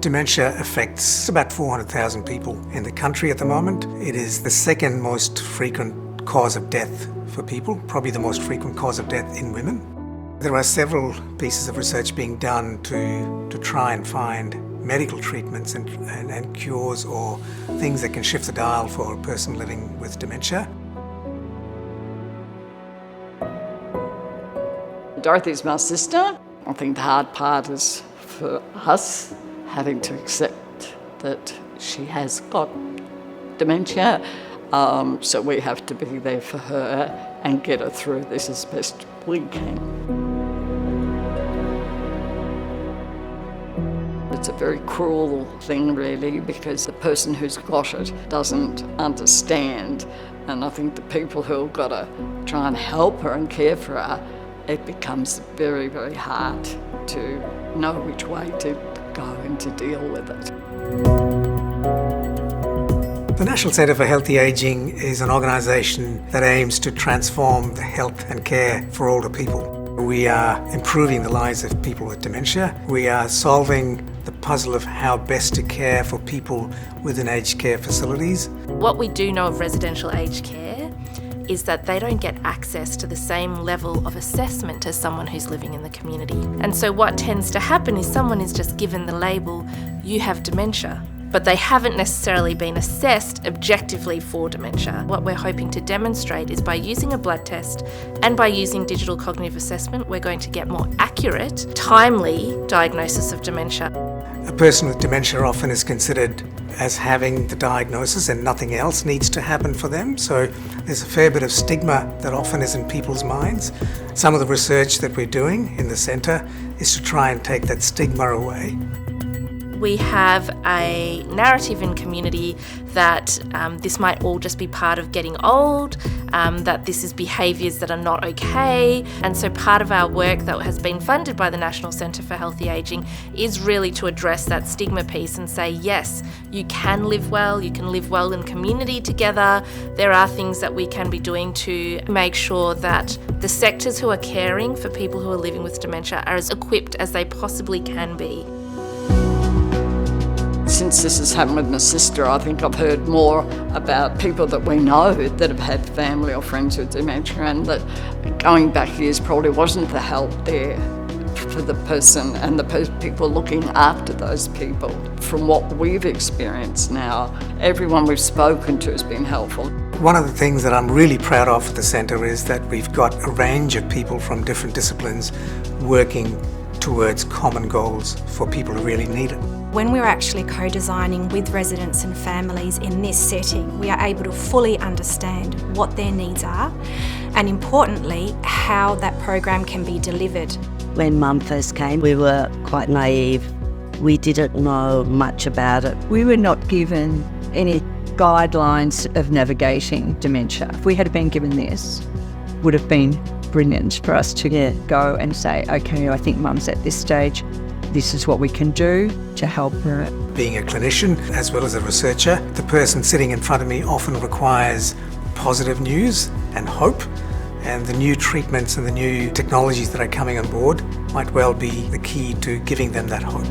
Dementia affects about 400,000 people in the country at the moment. It is the second most frequent cause of death for people, probably the most frequent cause of death in women. There are several pieces of research being done to try and find medical treatments and cures or things that can shift the dial for a person living with dementia. Dorothy's my sister. I think the hard part is for us having to accept that she has got dementia, so we have to be there for her and get her through this as best we can. It's a very cruel thing really, because the person who's got it doesn't understand, and I think the people who've got to try and help her and care for her, it becomes very, very hard to know which way to go and to deal with it. The National Centre for Healthy Ageing is an organisation that aims to transform the health and care for older people. We are improving the lives of people with dementia. We are solving the puzzle of how best to care for people within aged care facilities. What we do know of residential aged care is that they don't get access to the same level of assessment as someone who's living in the community. And so what tends to happen is someone is just given the label, you have dementia, but they haven't necessarily been assessed objectively for dementia. What we're hoping to demonstrate is by using a blood test and by using digital cognitive assessment, we're going to get more accurate, timely diagnosis of dementia. A person with dementia often is considered as having the diagnosis and nothing else needs to happen for them. So there's a fair bit of stigma that often is in people's minds. Some of the research that we're doing in the centre is to try and take that stigma away. We have a narrative in community that this might all just be part of getting old, that this is behaviours that are not okay. And so part of our work that has been funded by the National Centre for Healthy Ageing is really to address that stigma piece and say, yes, you can live well, you can live well in community together. There are things that we can be doing to make sure that the sectors who are caring for people who are living with dementia are as equipped as they possibly can be. Since this has happened with my sister, I think I've heard more about people that we know that have had family or friends with dementia, and that going back years probably wasn't the help there for the person and the people looking after those people. From what we've experienced now, everyone we've spoken to has been helpful. One of the things that I'm really proud of at the centre is that we've got a range of people from different disciplines working towards common goals for people who really need it. When we're actually co-designing with residents and families in this setting, we are able to fully understand what their needs are and, importantly, how that program can be delivered. When Mum first came, we were quite naive. We didn't know much about it. We were not given any guidelines of navigating dementia. If we had been given this, it would have been brilliant for us to go and say, okay, I think Mum's at this stage. This is what we can do to help her. Being a clinician as well as a researcher, the person sitting in front of me often requires positive news and hope, and the new treatments and the new technologies that are coming on board might well be the key to giving them that hope.